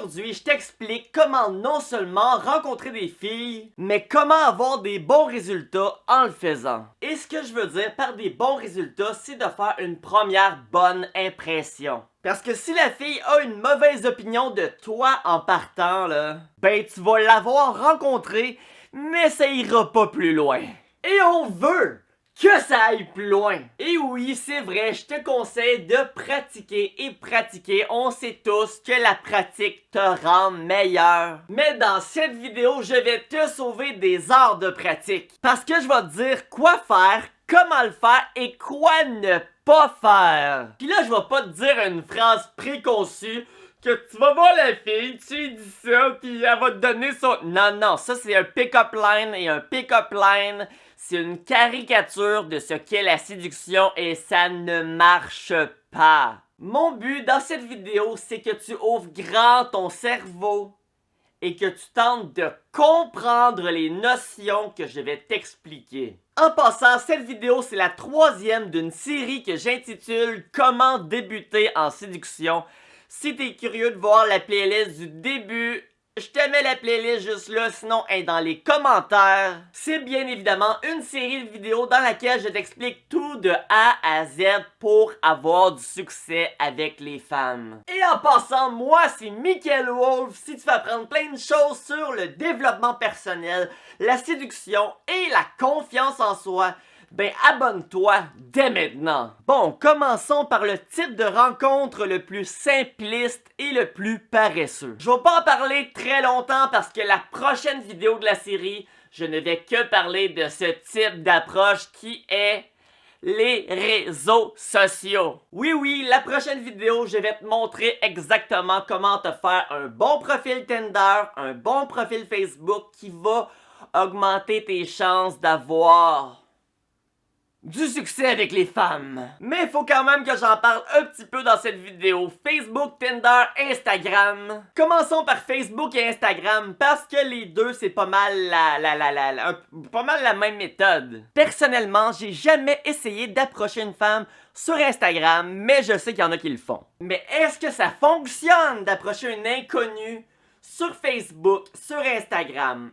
aujourd'hui, je t'explique comment non seulement rencontrer des filles, mais comment avoir des bons résultats en le faisant. Et ce que je veux dire par des bons résultats, c'est de faire une première bonne impression. Parce que si la fille a une mauvaise opinion de toi en partant, là, ben tu vas l'avoir rencontrée, mais ça ira pas plus loin. Et on veut que ça aille plus loin. Et oui, c'est vrai, je te conseille de pratiquer et pratiquer. On sait tous que la pratique te rend meilleur. Mais dans cette vidéo, je vais te sauver des heures de pratique. Parce que je vais te dire quoi faire, comment le faire et quoi ne pas faire. Puis là, je vais pas te dire une phrase préconçue que tu vas voir la fille, tu lui dis ça, puis elle va te donner son... Non, ça c'est un pick-up line, et un pick-up line, c'est une caricature de ce qu'est la séduction et ça ne marche pas. Mon but dans cette vidéo, c'est que tu ouvres grand ton cerveau et que tu tentes de comprendre les notions que je vais t'expliquer. En passant, cette vidéo, c'est la 3e d'une série que j'intitule « Comment débuter en séduction ». Si t'es curieux de voir la playlist du début, je te mets la playlist juste là, sinon elle est dans les commentaires. C'est bien évidemment une série de vidéos dans laquelle je t'explique tout de A à Z pour avoir du succès avec les femmes. Et en passant, moi c'est Michael Wolf. Si tu veux apprendre plein de choses sur le développement personnel, la séduction et la confiance en soi, ben abonne-toi dès maintenant. Bon, commençons par le type de rencontre le plus simpliste et le plus paresseux. Je vais pas en parler très longtemps parce que la prochaine vidéo de la série, je ne vais que parler de ce type d'approche qui est les réseaux sociaux. Oui, la prochaine vidéo, je vais te montrer exactement comment te faire un bon profil Tinder, un bon profil Facebook qui va augmenter tes chances d'avoir du succès avec les femmes. Mais il faut quand même que j'en parle un petit peu dans cette vidéo. Facebook, Tinder, Instagram. Commençons par Facebook et Instagram parce que les deux c'est pas mal la même méthode. Personnellement, j'ai jamais essayé d'approcher une femme sur Instagram, mais je sais qu'il y en a qui le font. Mais est-ce que ça fonctionne d'approcher une inconnue sur Facebook, sur Instagram?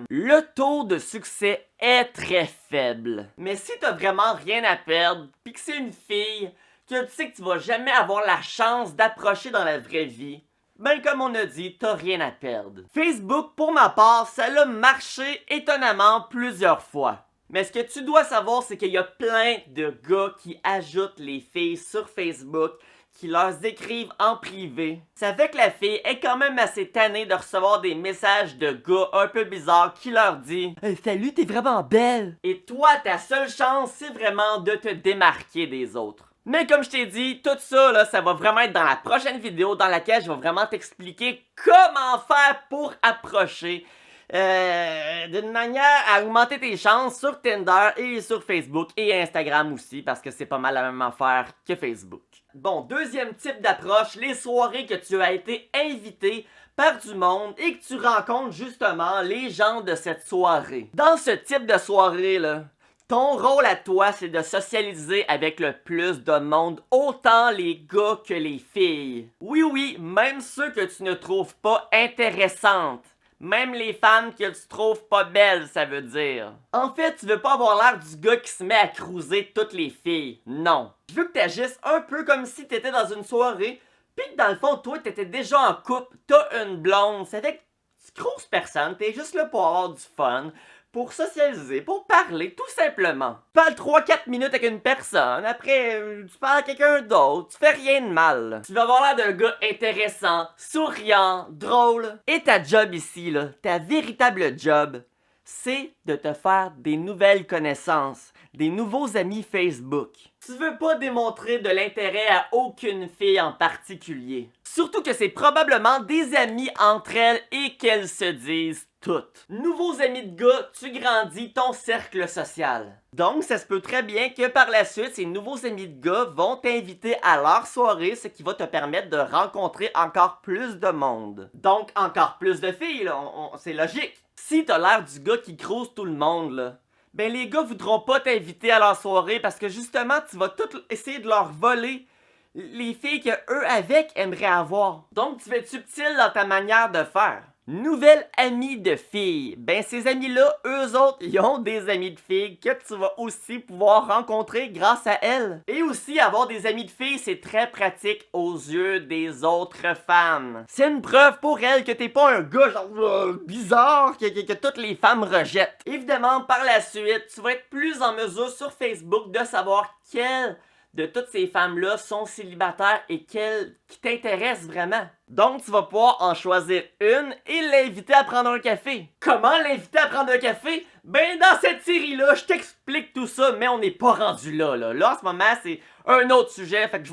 Le taux de succès est très faible. Mais si t'as vraiment rien à perdre, pis que c'est une fille que tu sais que tu vas jamais avoir la chance d'approcher dans la vraie vie, ben comme on a dit, t'as rien à perdre. Facebook, pour ma part, ça a marché étonnamment plusieurs fois. Mais ce que tu dois savoir, c'est qu'il y a plein de gars qui ajoutent les filles sur Facebook, qui leur écrivent en privé. Ça fait que la fille est quand même assez tannée de recevoir des messages de gars un peu bizarres qui leur dit « Salut, t'es vraiment belle! » Et toi, ta seule chance, c'est vraiment de te démarquer des autres. Mais comme je t'ai dit, tout ça, là, ça va vraiment être dans la prochaine vidéo dans laquelle je vais vraiment t'expliquer comment faire pour approcher d'une manière à augmenter tes chances sur Tinder et sur Facebook et Instagram aussi parce que c'est pas mal la même affaire que Facebook. Bon, deuxième type d'approche, les soirées que tu as été invité par du monde et que tu rencontres justement les gens de cette soirée. Dans ce type de soirée là, ton rôle à toi, c'est de socialiser avec le plus de monde, autant les gars que les filles. Oui, même ceux que tu ne trouves pas intéressantes. Même les femmes que tu trouves pas belles, ça veut dire. En fait, tu veux pas avoir l'air du gars qui se met à cruiser toutes les filles. Non. Je veux que t'agisses un peu comme si t'étais dans une soirée, pis que dans le fond, toi, t'étais déjà en couple, t'as une blonde. Ça fait que tu cruises personne, t'es juste là pour avoir du fun, pour socialiser, pour parler, tout simplement. Tu parles 3-4 minutes avec une personne, après, tu parles à quelqu'un d'autre, tu fais rien de mal. Tu vas avoir l'air d'un gars intéressant, souriant, drôle. Et ta job ici, là, ta véritable job, c'est de te faire des nouvelles connaissances, des nouveaux amis Facebook. Tu veux pas démontrer de l'intérêt à aucune fille en particulier. Surtout que c'est probablement des amis entre elles et qu'elles se disent toutes. Nouveaux amis de gars, tu grandis ton cercle social. Donc, ça se peut très bien que par la suite, ces nouveaux amis de gars vont t'inviter à leur soirée, ce qui va te permettre de rencontrer encore plus de monde. Donc, encore plus de filles, là, c'est logique. Si t'as l'air du gars qui crouse tout le monde, là, ben les gars voudront pas t'inviter à leur soirée parce que justement, tu vas tout essayer de leur voler les filles que eux avec aimeraient avoir. Donc tu vas être subtil dans ta manière de faire. Nouvelle amie de filles. Ben ces amis-là, eux autres, ils ont des amis de filles que tu vas aussi pouvoir rencontrer grâce à elles. Et aussi avoir des amis de filles, c'est très pratique aux yeux des autres femmes. C'est une preuve pour elles que t'es pas un gars genre bizarre que toutes les femmes rejettent. Évidemment, par la suite, tu vas être plus en mesure sur Facebook de savoir quelles de toutes ces femmes-là sont célibataires et quelles qui t'intéressent vraiment. Donc, tu vas pouvoir en choisir une et l'inviter à prendre un café. Comment l'inviter à prendre un café? Ben, dans cette série-là, je t'explique tout ça, mais on n'est pas rendu là. Là, en ce moment, c'est un autre sujet, fait que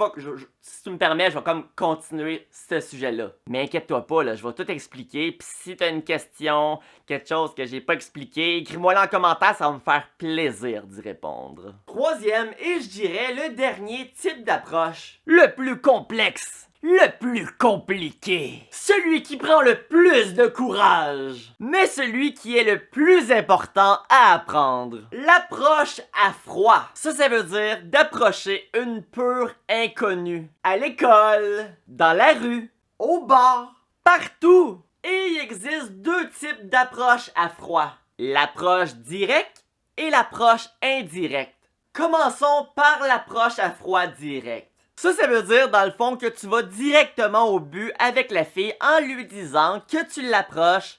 si tu me permets, je vais comme continuer ce sujet-là. Mais inquiète-toi pas, là, je vais tout expliquer, pis si t'as une question, quelque chose que j'ai pas expliqué, écris-moi là en commentaire, ça va me faire plaisir d'y répondre. Troisième, et je dirais le dernier type d'approche, le plus complexe. Le plus compliqué. Celui qui prend le plus de courage. Mais celui qui est le plus important à apprendre. L'approche à froid. Ça veut dire d'approcher une pure inconnue. À l'école, dans la rue, au bar, partout. Et il existe deux types d'approche à froid. L'approche directe et l'approche indirecte. Commençons par l'approche à froid directe. Ça veut dire dans le fond que tu vas directement au but avec la fille en lui disant que tu l'approches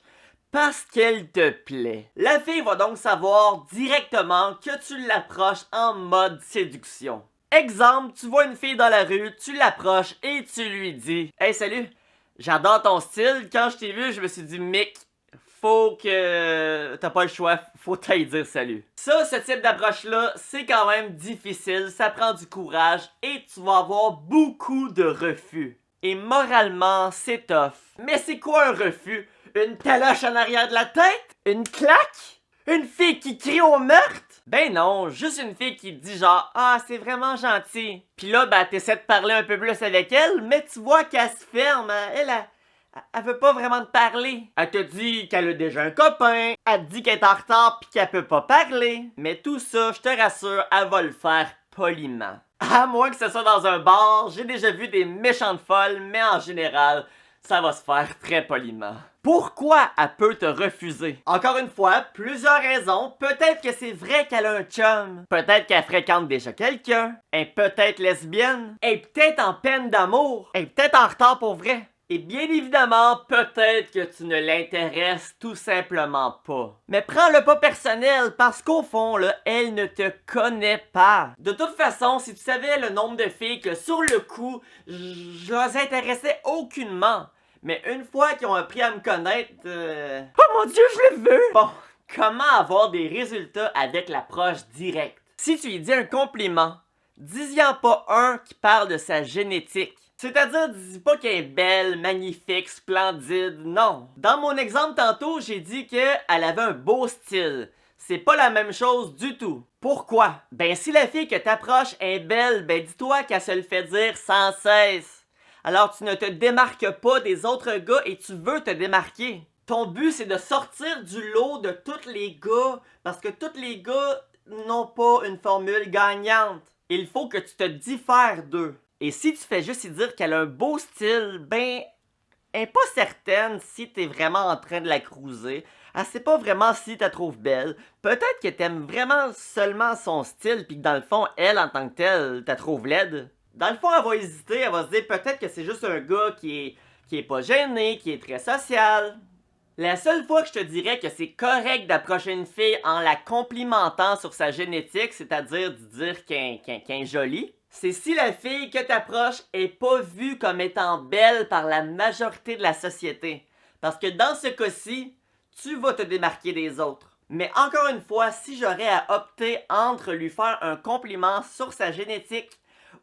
parce qu'elle te plaît. La fille va donc savoir directement que tu l'approches en mode séduction. Exemple, tu vois une fille dans la rue, tu l'approches et tu lui dis « Hey salut, j'adore ton style, quand je t'ai vu je me suis dit Mick, faut que t'as pas le choix, faut t'aller dire salut. » Ça, ce type d'approche-là, c'est quand même difficile, ça prend du courage et tu vas avoir beaucoup de refus. Et moralement, c'est tough. Mais c'est quoi un refus? Une taloche en arrière de la tête? Une claque? Une fille qui crie au meurtre? Ben non, juste une fille qui dit genre « Ah, c'est vraiment gentil. » Puis là, ben t'essaies de parler un peu plus avec elle, mais tu vois qu'elle se ferme, elle veut pas vraiment te parler. Elle te dit qu'elle a déjà un copain. Elle te dit qu'elle est en retard pis qu'elle peut pas parler. Mais tout ça, je te rassure, elle va le faire poliment. À moins que ce soit dans un bar, j'ai déjà vu des méchantes folles, mais en général, ça va se faire très poliment. Pourquoi elle peut te refuser? Encore une fois, plusieurs raisons. Peut-être que c'est vrai qu'elle a un chum. Peut-être qu'elle fréquente déjà quelqu'un. Elle est peut-être lesbienne. Elle est peut-être en peine d'amour. Elle est peut-être en retard pour vrai. Et bien évidemment, peut-être que tu ne l'intéresses tout simplement pas. Mais prends-le pas personnel, parce qu'au fond, là, elle ne te connaît pas. De toute façon, si tu savais le nombre de filles que sur le coup, je les intéressais aucunement. Mais une fois qu'ils ont appris à me connaître... Oh mon Dieu, je le veux! Bon, comment avoir des résultats avec l'approche directe? Si tu lui dis un compliment, dis-y-en pas un qui parle de sa génétique. C'est-à-dire, dis pas qu'elle est belle, magnifique, splendide, non. Dans mon exemple tantôt, j'ai dit qu'elle avait un beau style. C'est pas la même chose du tout. Pourquoi? Ben si la fille que t'approches est belle, ben dis-toi qu'elle se le fait dire sans cesse. Alors tu ne te démarques pas des autres gars et tu veux te démarquer. Ton but c'est de sortir du lot de tous les gars, parce que tous les gars n'ont pas une formule gagnante. Il faut que tu te diffères d'eux. Et si tu fais juste y dire qu'elle a un beau style, ben, elle est pas certaine si t'es vraiment en train de la cruiser. Elle sait pas vraiment si t'as trouves belle. Peut-être que t'aimes vraiment seulement son style, pis que dans le fond, elle, en tant que telle, t'as trouves laide. Dans le fond, elle va hésiter, elle va se dire peut-être que c'est juste un gars qui est pas gêné, qui est très social. La seule fois que je te dirais que c'est correct d'approcher une fille en la complimentant sur sa génétique, c'est-à-dire de dire qu'elle est jolie, c'est si la fille que t'approches est pas vue comme étant belle par la majorité de la société. Parce que dans ce cas-ci, tu vas te démarquer des autres. Mais encore une fois, si j'aurais à opter entre lui faire un compliment sur sa génétique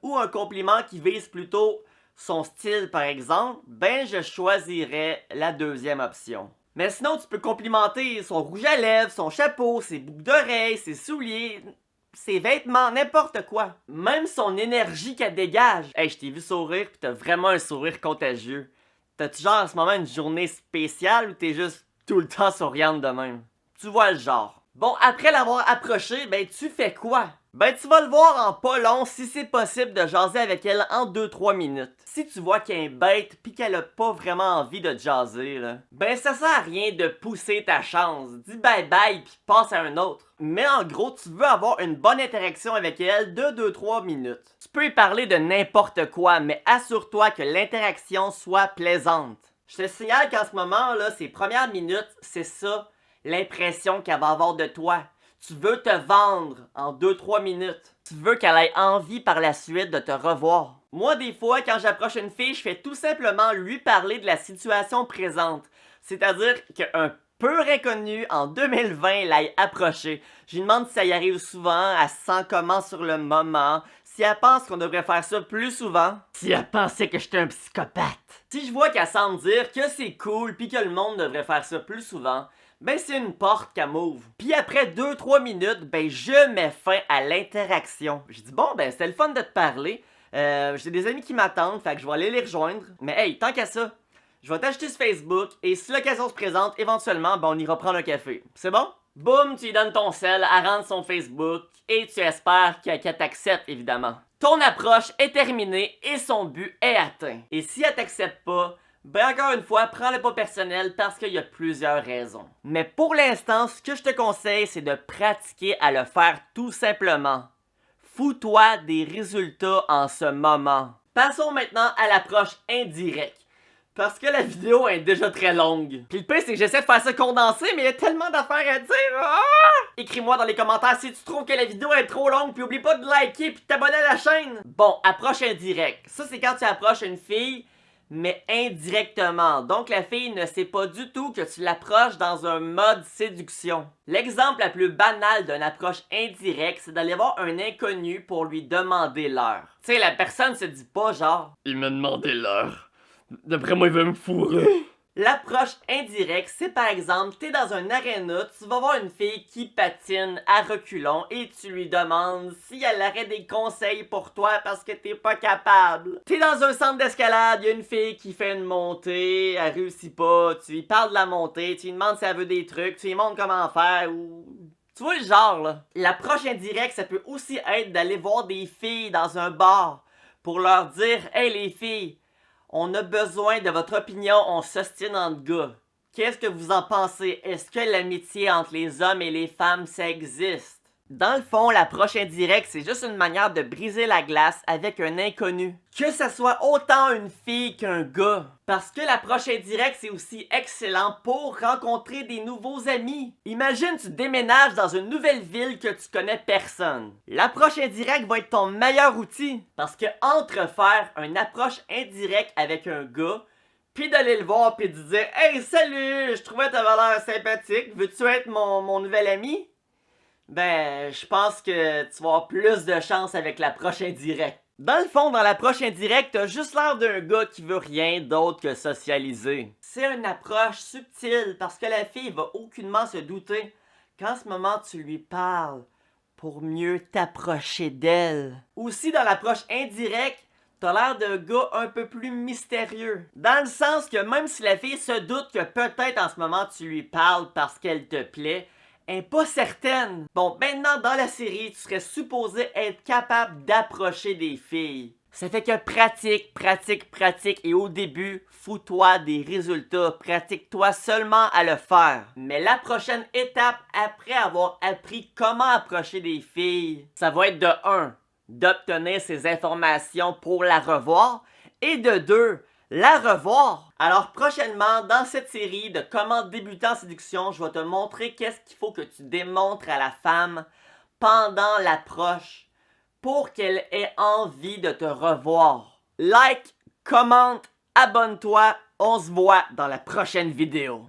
ou un compliment qui vise plutôt son style par exemple, ben je choisirais la deuxième option. Mais sinon, tu peux complimenter son rouge à lèvres, son chapeau, ses boucles d'oreilles, ses souliers, ses vêtements, n'importe quoi. Même son énergie qu'elle dégage. Hey, je t'ai vu sourire pis t'as vraiment un sourire contagieux. T'as-tu genre en ce moment une journée spéciale ou t'es juste tout le temps souriante de même? Tu vois le genre. Bon, après l'avoir approché, ben tu fais quoi? Ben tu vas le voir en pas long si c'est possible de jaser avec elle en 2-3 minutes. Si tu vois qu'elle est bête pis qu'elle a pas vraiment envie de te jaser là, ben ça sert à rien de pousser ta chance. Dis bye bye pis passe à un autre. Mais en gros, tu veux avoir une bonne interaction avec elle de 2-3 minutes. Tu peux y parler de n'importe quoi, mais assure-toi que l'interaction soit plaisante. Je te signale qu'en ce moment là, ces premières minutes, c'est ça, l'impression qu'elle va avoir de toi. Tu veux te vendre en 2-3 minutes. Tu veux qu'elle ait envie par la suite de te revoir. Moi, des fois, quand j'approche une fille, je fais tout simplement lui parler de la situation présente. C'est-à-dire qu'un peu inconnu en 2020 l'ait approché. Je lui demande si ça y arrive souvent, elle se sent comment sur le moment, si elle pense qu'on devrait faire ça plus souvent, si elle pensait que j'étais un psychopathe. Si je vois qu'elle semble dire que c'est cool pis que le monde devrait faire ça plus souvent, ben c'est une porte qu'elle m'ouvre. Puis après 2-3 minutes, ben je mets fin à l'interaction. Je dis bon ben c'était le fun de te parler. J'ai des amis qui m'attendent, fait que je vais aller les rejoindre. Mais hey, tant qu'à ça, je vais t'ajouter sur Facebook et si l'occasion se présente, éventuellement, ben on ira prendre un café. C'est bon? Boum, tu lui donnes ton sel, elle rentre son Facebook et tu espères qu'elle t'accepte évidemment. Ton approche est terminée et son but est atteint. Et si elle t'accepte pas, ben encore une fois, prends-le pas personnel parce qu'il y a plusieurs raisons. Mais pour l'instant, ce que je te conseille, c'est de pratiquer à le faire tout simplement. Fous-toi des résultats en ce moment. Passons maintenant à l'approche indirecte. Parce que la vidéo est déjà très longue. Puis le pire, c'est que j'essaie de faire ça condensé, mais il y a tellement d'affaires à dire. Ah! Écris-moi dans les commentaires si tu trouves que la vidéo est trop longue, puis oublie pas de liker puis de t'abonner à la chaîne. Bon, approche indirecte. Ça, c'est quand tu approches une fille, mais indirectement. Donc la fille ne sait pas du tout que tu l'approches dans un mode séduction. L'exemple le plus banal d'une approche indirecte, c'est d'aller voir un inconnu pour lui demander l'heure. Tu sais, la personne se dit pas genre « Il m'a demandé l'heure. D'après moi, il veut me fourrer. » L'approche indirecte, c'est par exemple, t'es dans un aréna, tu vas voir une fille qui patine à reculons et tu lui demandes si elle aurait des conseils pour toi parce que t'es pas capable. T'es dans un centre d'escalade, y a une fille qui fait une montée, elle réussit pas, tu lui parles de la montée, tu lui demandes si elle veut des trucs, tu lui montres comment faire ou... Tu vois le genre là. L'approche indirecte, ça peut aussi être d'aller voir des filles dans un bar pour leur dire « Hey les filles, on a besoin de votre opinion, on s'ostine entre gars. Qu'est-ce que vous en pensez? Est-ce que l'amitié entre les hommes et les femmes, ça existe? » Dans le fond, l'approche indirecte, c'est juste une manière de briser la glace avec un inconnu. Que ça soit autant une fille qu'un gars. Parce que l'approche indirecte, c'est aussi excellent pour rencontrer des nouveaux amis. Imagine, tu déménages dans une nouvelle ville que tu connais personne. L'approche indirecte va être ton meilleur outil. Parce que entre faire une approche indirecte avec un gars, puis d'aller le voir puis de dire « Hey, salut, je trouvais ta valeur sympathique, veux-tu être mon nouvel ami? » Ben, je pense que tu vas avoir plus de chance avec l'approche indirecte. Dans le fond, dans l'approche indirecte, t'as juste l'air d'un gars qui veut rien d'autre que socialiser. C'est une approche subtile parce que la fille va aucunement se douter qu'en ce moment tu lui parles pour mieux t'approcher d'elle. Aussi, dans l'approche indirecte, t'as l'air d'un gars un peu plus mystérieux. Dans le sens que même si la fille se doute que peut-être en ce moment tu lui parles parce qu'elle te plaît, elle n'est pas certaine. Bon, maintenant dans la série, tu serais supposé être capable d'approcher des filles. Ça fait que pratique, pratique, pratique et au début, fous-toi des résultats. Pratique-toi seulement à le faire. Mais la prochaine étape, après avoir appris comment approcher des filles, ça va être de 1, d'obtenir ces informations pour la revoir et de 2, la revoir. Alors prochainement, dans cette série de comment débuter en séduction, je vais te montrer qu'est-ce qu'il faut que tu démontres à la femme pendant l'approche pour qu'elle ait envie de te revoir. Like, commente, abonne-toi, on se voit dans la prochaine vidéo.